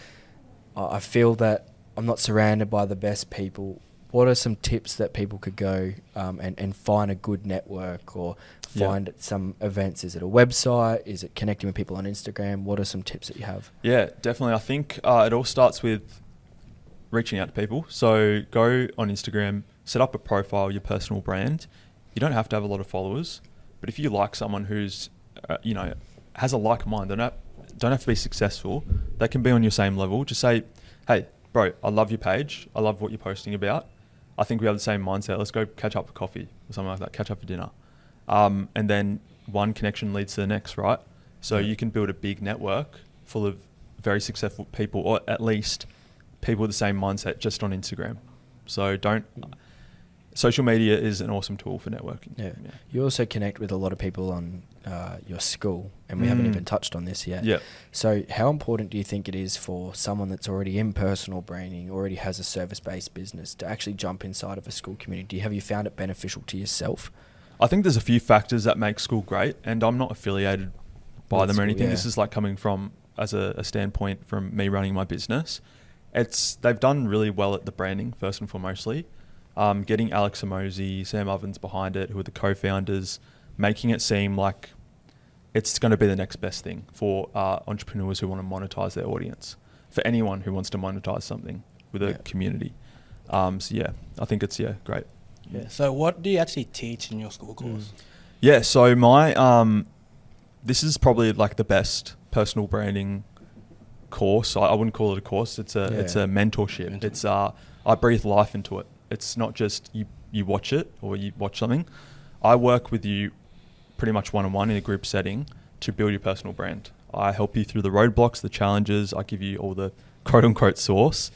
I feel that I'm not surrounded by the best people. What are some tips that people could go and find a good network or find at some events? Is it a website? Is it connecting with people on Instagram? What are some tips that you have? Yeah, definitely. I think it all starts with reaching out to people. So go on Instagram, set up a profile, your personal brand. You don't have to have a lot of followers, but if you like someone who's, has a like mind, don't have to be successful. They can be on your same level. Just say, hey, bro, I love your page. I love what you're posting about. I think we have the same mindset. Let's go catch up for coffee or something like that. Catch up for dinner. And then one connection leads to the next, right? So you can build a big network full of very successful people, or at least people with the same mindset, just on Instagram. So social media is an awesome tool for networking. Yeah. You also connect with a lot of people on your school, and we haven't even touched on this yet. Yeah. So how important do you think it is for someone that's already in personal branding, already has a service-based business, to actually jump inside of a school community? Have you found it beneficial to yourself? I think there's a few factors that make school great, and I'm not affiliated by them or anything. Yeah. This is like coming from as a standpoint from me running my business. They've done really well at the branding, first and foremostly. Getting Alex Amosi, Sam Ovens behind it, who are the co-founders, making it seem like it's going to be the next best thing for entrepreneurs who want to monetize their audience, for anyone who wants to monetize something with a community. So yeah, I think it's great. Yeah. So what do you actually teach in your school course? Yeah, so my this is probably like the best personal branding course. I wouldn't call it a course. It's a mentorship. It's I breathe life into it. It's not just you watch it or you watch something. I work with you pretty much one-on-one in a group setting to build your personal brand. I help you through the roadblocks, the challenges. I give you all the quote-unquote sauce.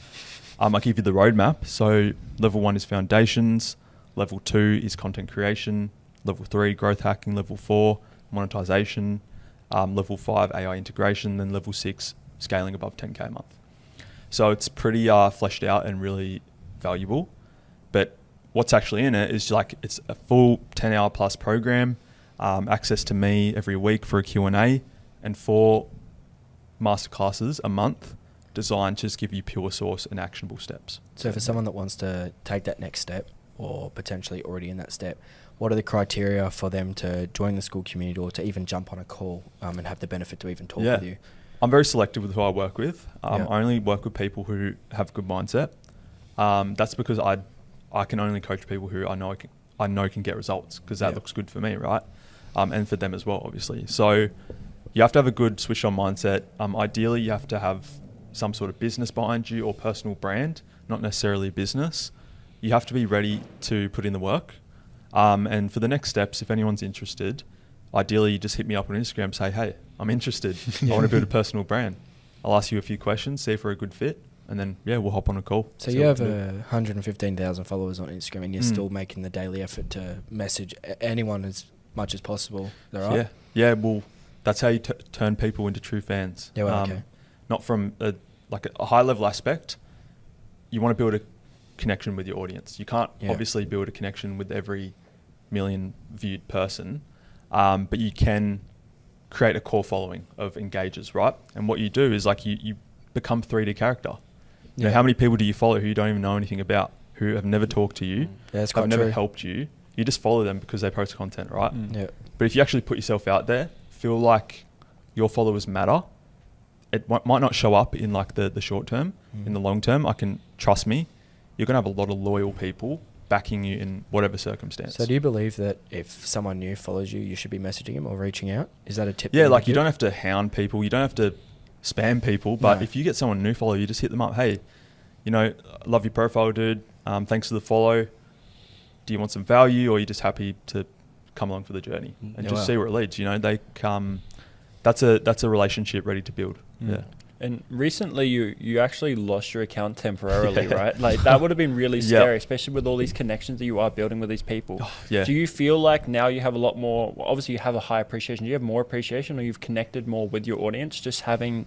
I give you the roadmap. So level 1 is foundations. Level 2 is content creation. Level 3, growth hacking. Level 4, monetization. Level 5, AI integration. Then level 6, scaling above 10K a month. So it's pretty fleshed out and really valuable. But what's actually in it is like it's a full 10-hour plus program, access to me every week for a Q&A, and 4 masterclasses a month designed to just give you pure source and actionable steps. So for someone that wants to take that next step or potentially already in that step, what are the criteria for them to join the school community or to even jump on a call and have the benefit to even talk with you? I'm very selective with who I work with. I only work with people who have a good mindset. That's because I can only coach people who I know can get results, because that looks good for me, right? And for them as well, obviously. So you have to have a good switch on mindset. Ideally, you have to have some sort of business behind you or personal brand, not necessarily business. You have to be ready to put in the work. And for the next steps, if anyone's interested, ideally you just hit me up on Instagram, say, hey, I'm interested. I want to build a personal brand. I'll ask you a few questions, see if we're a good fit, and then we'll hop on a call. So you have 115,000 followers on Instagram, and you're still making the daily effort to message anyone as much as possible. Is that right? Yeah. Well, that's how you turn people into true fans. Yeah. Well, okay. Not from a high level aspect. You want to build a connection with your audience. You can't obviously build a connection with every million viewed person, but you can create a core following of engagers, right? And what you do is you become 3D character. You know, how many people do you follow who you don't even know anything about, who have never talked to you, have never helped you? You just follow them because they post content, right? Yeah. But if you actually put yourself out there, feel like your followers matter, it might not show up in like the short term. In the long term, trust me, you're going to have a lot of loyal people backing you in whatever circumstance. So do you believe that if someone new follows you, you should be messaging them or reaching out? Is that a tip? Yeah, like you don't have to hound people. You don't have to spam people. But if you get someone new follow, you just hit them up. Hey, love your profile, dude. Thanks for the follow. Do you want some value, or are you just happy to come along for the journey and just see where it leads? That's a relationship ready to build. Yeah. And recently you actually lost your account temporarily, right? Like that would have been really scary, especially with all these connections that you are building with these people. Do you feel like now you have a lot more, obviously you have a high appreciation, do you have more appreciation, or you've connected more with your audience, just knowing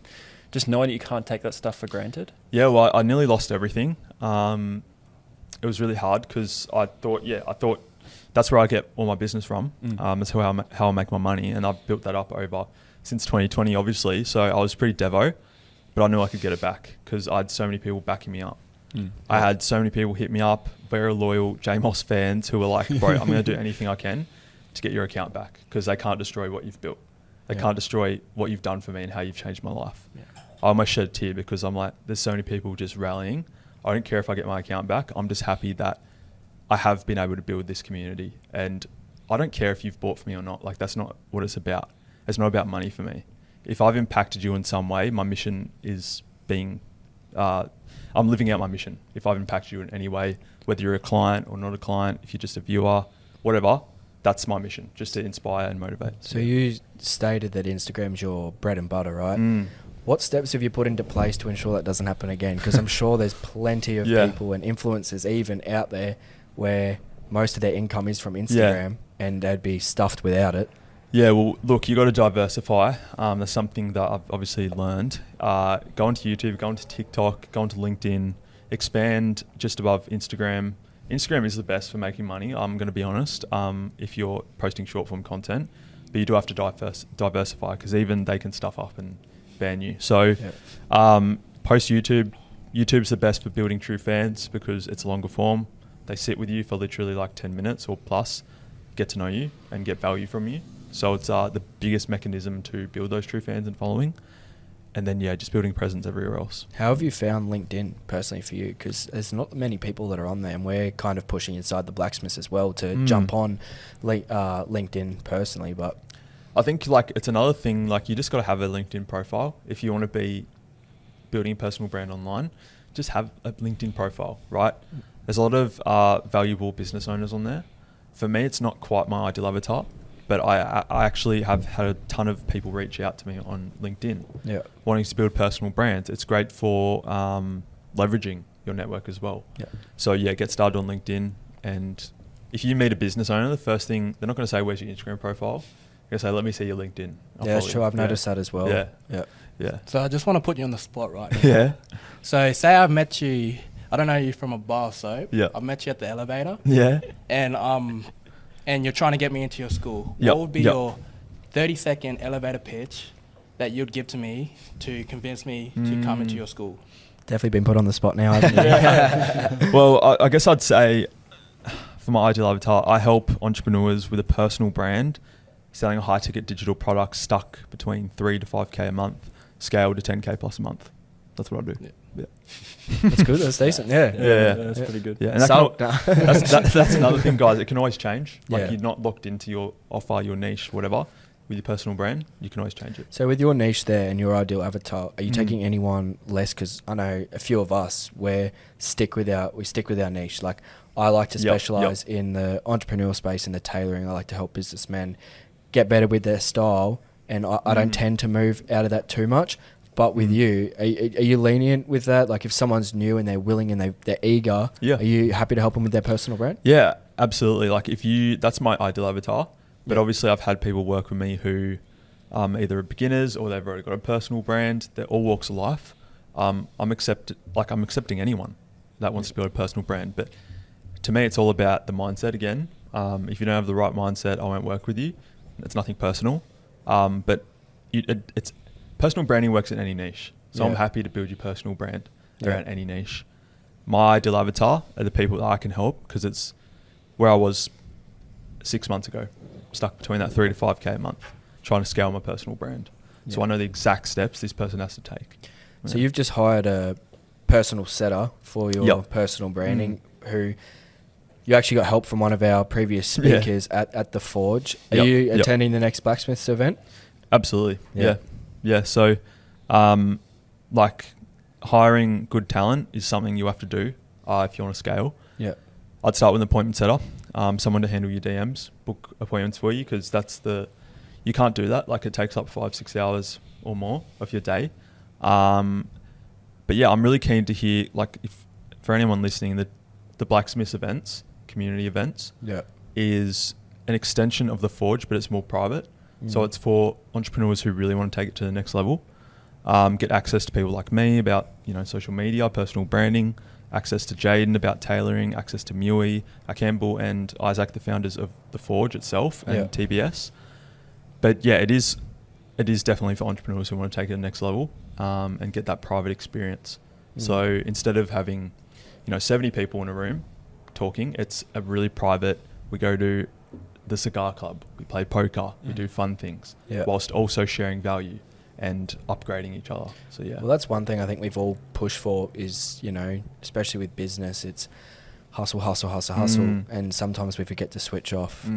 that you can't take that stuff for granted? Yeah, well, I nearly lost everything. It was really hard because I thought that's where I get all my business from. That's how I make my money, and I've built that up over since 2020, obviously. So I was pretty devo, but I knew I could get it back because I had so many people backing me up. I had so many people hit me up, very loyal JMOSS fans who were like, bro, I'm going to do anything I can to get your account back, because they can't destroy what you've built. They can't destroy what you've done for me and how you've changed my life. I almost shed a tear because I'm like, there's so many people just rallying. I don't care if I get my account back. I'm just happy that I have been able to build this community, and I don't care if you've bought from me or not. Like, that's not what it's about. It's not about money for me. If I've impacted you in some way, my mission is I'm living out my mission. If I've impacted you in any way, whether you're a client or not a client, if you're just a viewer, whatever, that's my mission, just to inspire and motivate. So you stated that Instagram's your bread and butter, right? What steps have you put into place to ensure that doesn't happen again? Because I'm sure there's plenty of people and influencers even out there where most of their income is from Instagram and they'd be stuffed without it. Yeah, well, look, you got to diversify. That's something that I've obviously learned. Go onto YouTube, go onto TikTok, go onto LinkedIn, expand just above Instagram. Instagram is the best for making money, I'm going to be honest, if you're posting short form content. But you do have to diversify, because even they can stuff up and ban you. So post YouTube. YouTube's the best for building true fans because it's longer form. They sit with you for literally like 10 minutes or plus, get to know you and get value from you. So it's the biggest mechanism to build those true fans and following. and then just building presence everywhere else. How have you found LinkedIn personally for you? Because there's not many people that are on there, and we're kind of pushing inside the Blacksmiths as well to jump on LinkedIn personally. But I think like it's another thing, like you just got to have a LinkedIn profile if you want to be building a personal brand online. Just have a LinkedIn profile, right? There's a lot of valuable business owners on there. For me, it's not quite my ideal avatar, but I actually have had a ton of people reach out to me on LinkedIn, wanting to build personal brands. It's great for leveraging your network as well. So get started on LinkedIn, and if you meet a business owner, the first thing, they're not going to say, "Where's your Instagram profile?" They're going to say, "Let me see your LinkedIn." That's true. I've noticed that as well. Yeah. So I just want to put you on the spot right now. Yeah. So say I've met you, I don't know you from a bar, so Yeah. I've met you at the elevator. Yeah. And you're trying to get me into your school. Yep. What would be your 30-second elevator pitch that you'd give to me to convince me to come into your school? Definitely been put on the spot now, haven't you? Well, I guess I'd say for my ideal avatar, I help entrepreneurs with a personal brand, selling a high-ticket digital product stuck between 3 to 5K a month, scale to 10K plus a month. That's what I do. Yeah. That's good. That's decent. Yeah. That's pretty good. Yeah, and that's another thing, guys. It can always change. Like you're not locked into your offer, your niche, whatever. With your personal brand, you can always change it. So with your niche there and your ideal avatar, are you taking anyone less? Because I know a few of us, we stick with our niche. Like I like to specialize in the entrepreneurial space and the tailoring. I like to help businessmen get better with their style, and I don't tend to move out of that too much. But with you, are you lenient with that? Like if someone's new and they're willing and they're eager, are you happy to help them with their personal brand? Yeah, absolutely. Like that's my ideal avatar. But obviously I've had people work with me who either are beginners or they've already got a personal brand. They're all walks of life. I'm accepting anyone that wants to build a personal brand. But to me, it's all about the mindset again. If you don't have the right mindset, I won't work with you. It's nothing personal. But it's personal branding works in any niche. So I'm happy to build your personal brand around any niche. My ideal avatar are the people that I can help, because it's where I was 6 months ago, stuck between that 3 to 5K a month, trying to scale my personal brand. So I know the exact steps this person has to take. So you've just hired a personal setter for your personal branding who you actually got help from one of our previous speakers at the Forge. Are you attending the next Blacksmiths event? Absolutely. Yeah. So, hiring good talent is something you have to do if you want to scale. Yeah. I'd start with an appointment setter, someone to handle your DMs, book appointments for you, because you can't do that. Like it takes up 5-6 hours or more of your day. But yeah, I'm really keen to hear, if for anyone listening, the Blacksmiths events, community events, is an extension of the Forge, but it's more private. So it's for entrepreneurs who really want to take it to the next level. Get access to people like me about social media, personal branding, access to Jaden about tailoring, access to Mui, Campbell and Isaac, the founders of the Forge itself and TBS. But yeah, it is definitely for entrepreneurs who want to take it to the next level and get that private experience. So instead of having 70 people in a room talking, it's a really private. We go to the cigar club, we play poker, we do fun things, whilst also sharing value and upgrading each other. So yeah. Well, that's one thing I think we've all pushed for is, especially with business, it's hustle, and sometimes we forget to switch off.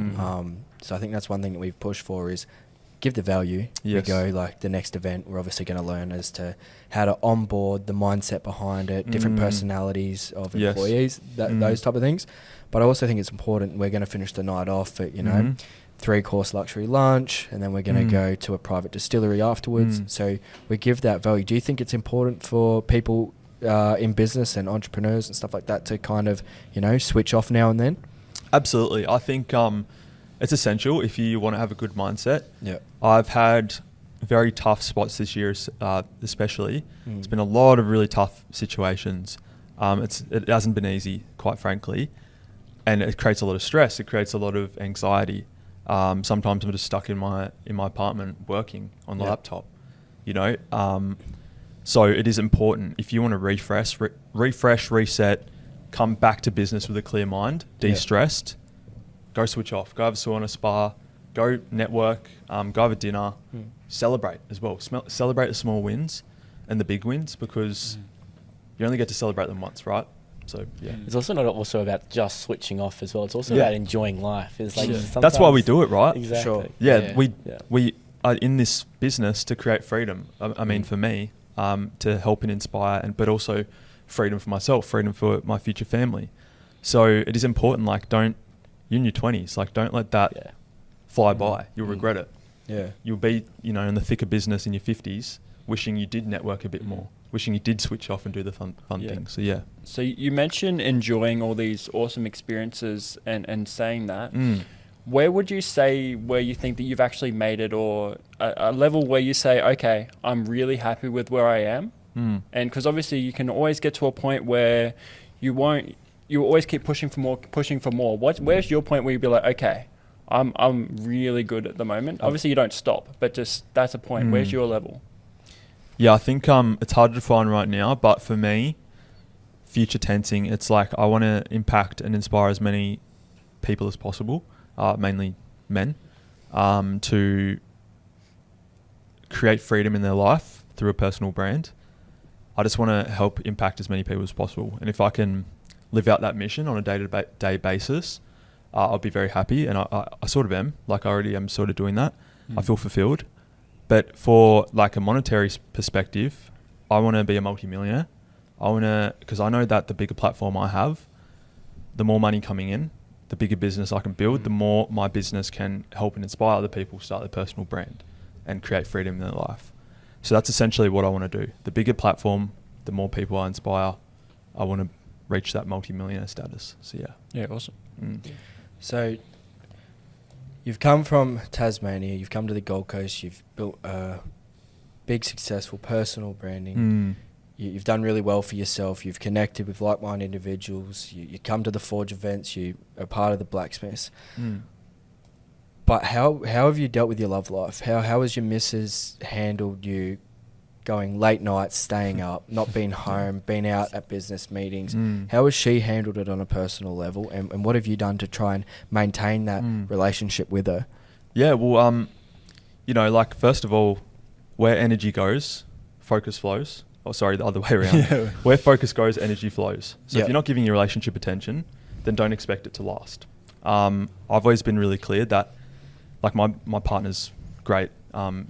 So I think that's one thing that we've pushed for is give the value. Yes. We go the next event, we're obviously going to learn as to how to onboard, the mindset behind it, different personalities of employees, those type of things. But I also think it's important, we're going to finish the night off at, 3-course luxury lunch, and then we're going to go to a private distillery afterwards. So we give that value. Do you think it's important for people in business and entrepreneurs and stuff like that to kind of, switch off now and then? Absolutely. I think it's essential if you want to have a good mindset. Yeah. I've had very tough spots this year, especially. It's been a lot of really tough situations. It hasn't been easy, quite frankly. And it creates a lot of stress. It creates a lot of anxiety. Sometimes I'm just stuck in my apartment working on the laptop, So it is important if you want to refresh, reset, come back to business with a clear mind, de-stressed, go switch off, go have a sauna, spa, go network, go have a dinner, celebrate as well. Celebrate the small wins and the big wins, because you only get to celebrate them once, right? So yeah, It's also not also about just switching off as well. It's also Yeah. about enjoying life. It's like that's why we do it, right? Exactly. Sure. Yeah, Yeah. we are in this business to create freedom. I mean, for me, to help and inspire, but also freedom for myself, freedom for my future family. So it is important. Like, you're in your 20s. Like, don't let that fly by. You'll regret it. Yeah. You'll be, in the thick of business in your 50s, wishing you did network a bit more, wishing you did switch off and do the fun things. So yeah. So you mentioned enjoying all these awesome experiences and saying that. Where would you say where you think that you've actually made it, or a level where you say, okay, I'm really happy with where I am? And because obviously you can always get to a point where you always keep pushing for more. Where's your point where you'd be like, okay, I'm really good at the moment? Obviously you don't stop, but just that's a point. Where's your level? Yeah, I think it's hard to define right now, but for me, future tensing, it's like I want to impact and inspire as many people as possible, mainly men, to create freedom in their life through a personal brand. I just want to help impact as many people as possible. And if I can live out that mission on a day-to-day basis, I'll be very happy. And I sort of am. Like, I already am sort of doing that. I feel fulfilled. But for like a monetary perspective, I want to be a multimillionaire. Because I know that the bigger platform I have, the more money coming in, the bigger business I can build, the more my business can help and inspire other people start their personal brand and create freedom in their life. So that's essentially what I want to do. The bigger platform, the more people I inspire, I want to reach that multimillionaire status. So yeah. Yeah, awesome. So you've come from Tasmania, you've come to the Gold Coast, you've built a big successful personal branding. You've done really well for yourself. You've connected with like-minded individuals. You come to the Forge events. You are part of the Blacksmiths. But how have you dealt with your love life? How has your missus handled you going late nights, staying up, not being home, being out at business meetings? How has she handled it on a personal level? And what have you done to try and maintain that relationship with her? Yeah, well, like, first of all, where energy goes, focus flows. Oh, sorry, the other way around. Where focus goes, energy flows. So if you're not giving your relationship attention, then don't expect it to last. I've always been really clear that, like, my partner's great.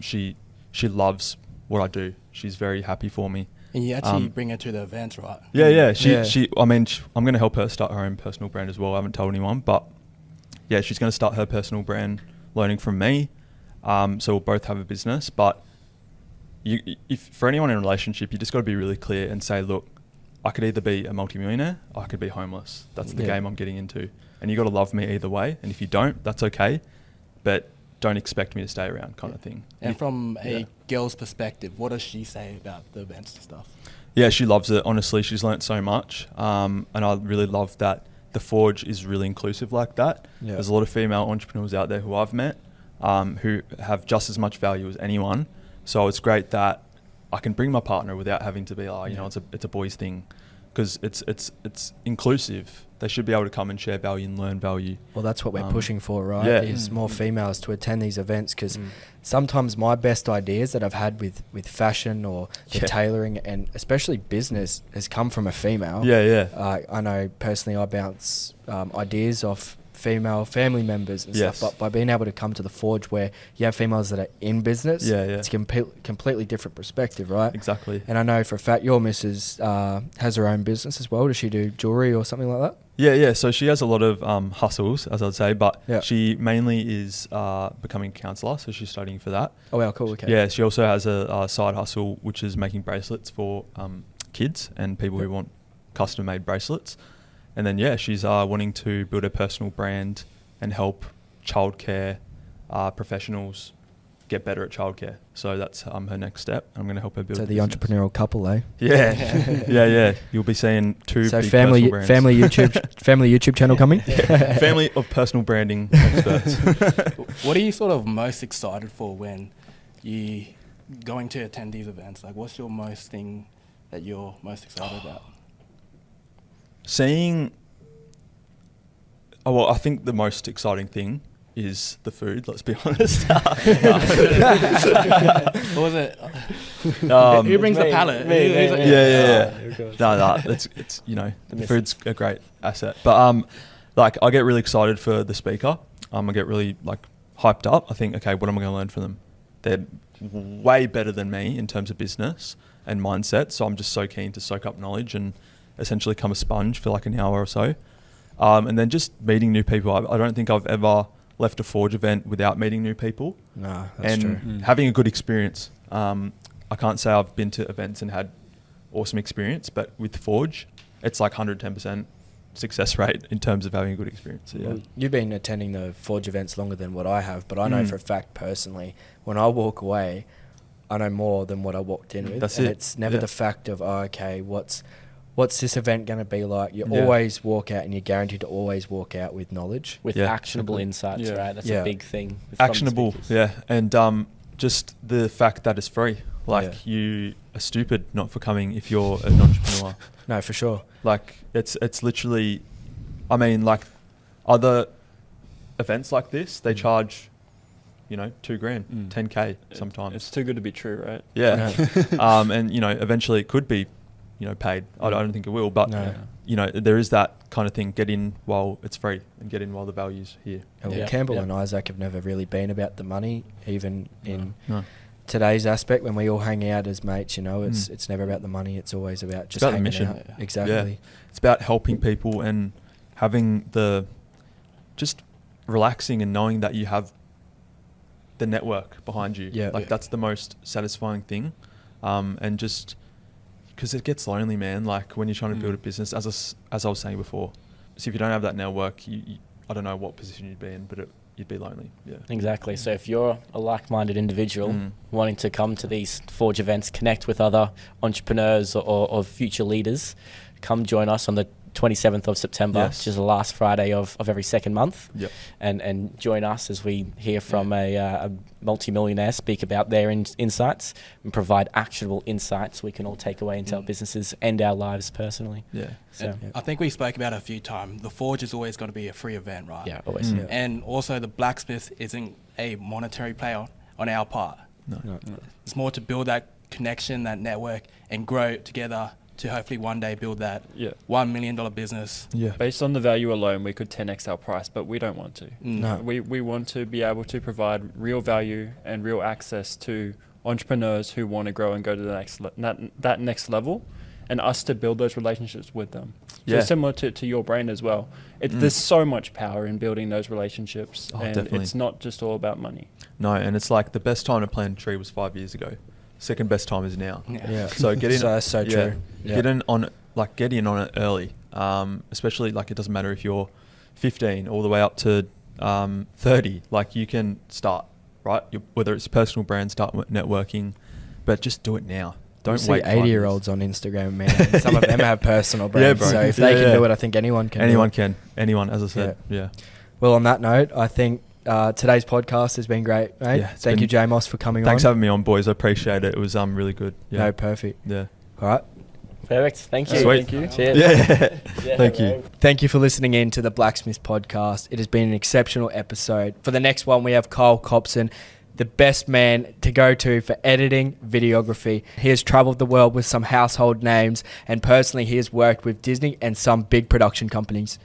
She loves what I do. She's very happy for me. And you actually bring her to the events, right? Yeah. I'm going to help her start her own personal brand as well. I haven't told anyone, but yeah, she's going to start her personal brand learning from me. So we'll both have a business, but if for anyone in a relationship, you just got to be really clear and say, look, I could either be a multimillionaire or I could be homeless. That's the game I'm getting into. And you got to love me either way. And if you don't, that's okay. But don't expect me to stay around, kind of thing. And from a girl's perspective, what does she say about the events and stuff? Yeah, she loves it. Honestly, she's learnt so much. And I really love that the Forge is really inclusive like that. Yeah. There's a lot of female entrepreneurs out there who I've met who have just as much value as anyone. So it's great that I can bring my partner without having to be like, it's a boys thing, because it's inclusive. They should be able to come and share value and learn value. Well, that's what we're pushing for, right? Is more females to attend these events, because sometimes my best ideas that I've had with fashion or the tailoring and especially business has come from a female. I know personally I bounce ideas off female family members and stuff, but by being able to come to the Forge where you have females that are in business, it's a completely different perspective, right? Exactly. And I know for a fact your missus has her own business as well. Does she do jewelry or something like that? Yeah. So she has a lot of hustles, as I'd say, but she mainly is becoming a counsellor, so she's studying for that. Oh, wow, cool, okay. Yeah, she also has a side hustle, which is making bracelets for kids and people who want custom-made bracelets. And then, she's wanting to build a personal brand and help childcare professionals get better at childcare. So that's her next step. I'm going to help her build. So the entrepreneurial couple, eh? Yeah. You'll be seeing two big family YouTube channel coming. Family of personal branding experts. What are you sort of most excited for when you going to attend these events? Like, what's your most thing that you're most excited about? I think the most exciting thing is the food. Let's be honest. What was it? Who brings the pallet? Yeah. No, it's the food's a great asset. But like I get really excited for the speaker. I get really like hyped up. I think, okay, what am I going to learn from them? They're way better than me in terms of business and mindset. So I'm just so keen to soak up knowledge and essentially become a sponge for like an hour or so. And then just meeting new people. I don't think I've ever left a Forge event without meeting new people. No, that's and true. having a good experience. I can't say I've been to events and had awesome experience, but with Forge, it's like 110% success rate in terms of having a good experience. So, yeah. Well, you've been attending the Forge events longer than what I have, but I know for a fact personally, when I walk away, I know more than what I walked in with. That's and it. It's never the fact of, what's this event going to be like? You Yeah. always walk out and you're guaranteed to always walk out with knowledge. With Yeah, actionable exactly. insights, Yeah. right? That's Yeah. a big thing. from the Actionable, speakers. yeah. And just the fact that it's free. Like Yeah. you are stupid not for coming if you're an entrepreneur. No, for sure. Like it's literally, I mean, like other events like this, they charge, $2,000, 10K sometimes. It's too good to be true, right? Yeah. And eventually it could be, paid. I don't think it will, but No. there is that kind of thing. Get in while it's free and get in while the value's here. Well, Yeah. Campbell Yeah. and Isaac have never really been about the money, even in No. today's aspect when we all hang out as mates. It's never about the money. It's always about just about the hanging mission. out. Yeah. Exactly. It's about helping people and having just relaxing and knowing that you have the network behind you. Yeah. Like that's the most satisfying thing. And just because it gets lonely, man. Like when you're trying to build a business, as I was saying before. So if you don't have that network, you I don't know what position you'd be in, but you'd be lonely. Yeah. Exactly. So if you're a like-minded individual wanting to come to these Forge events, connect with other entrepreneurs or future leaders, come join us on the 27th of September, Yes. which is the last Friday of every second month. Yep. And join us as we hear from a multi-millionaire speak about their insights and provide actionable insights we can all take away into our businesses and our lives personally. Yeah. So, I think we spoke about it a few times. The Forge is always going to be a free event, right? yeah, always. Yeah. And also the Blacksmiths isn't a monetary play on our part. No. It's more to build that connection, that network, and grow together to hopefully one day build that Yeah. $1 million business. Yeah. Based on the value alone, we could 10x our price, but we don't want to. No. We want to be able to provide real value and real access to entrepreneurs who want to grow and go to the that next level, and us to build those relationships with them. Yeah. So similar to your brain as well. There's so much power in building those relationships, Oh, and definitely. it's not just all about money. No, and it's like the best time to plant a tree was 5 years ago. Second best time is now. Yeah. So get in. So that's so true. Yeah. Get in on it early. Especially like it doesn't matter if you're 15 all the way up to 30. Like you can start, right? Whether it's personal brand, start networking, but just do it now. Don't See wait. 80-year-olds on Instagram, man. Some of them have personal brands. bro. So if they Yeah. can do it, I think anyone can. Anyone do it. can. Anyone, as I said. Yeah. Well, on that note, I think today's podcast has been great, mate. Yeah, it's Thank you, been- JMOSS, for coming Thanks for on. having me on, boys. I appreciate it. It was really good. Yeah. No, perfect. Yeah. All right. Perfect. Thank you. Sweet. Thank you. Cheers. Yeah. Thank you. Thank you for listening in to the Blacksmiths podcast. It has been an exceptional episode. For the next one, we have Kyle Copson, the best man to go to for editing, videography. He has traveled the world with some household names, and personally, he has worked with Disney and some big production companies.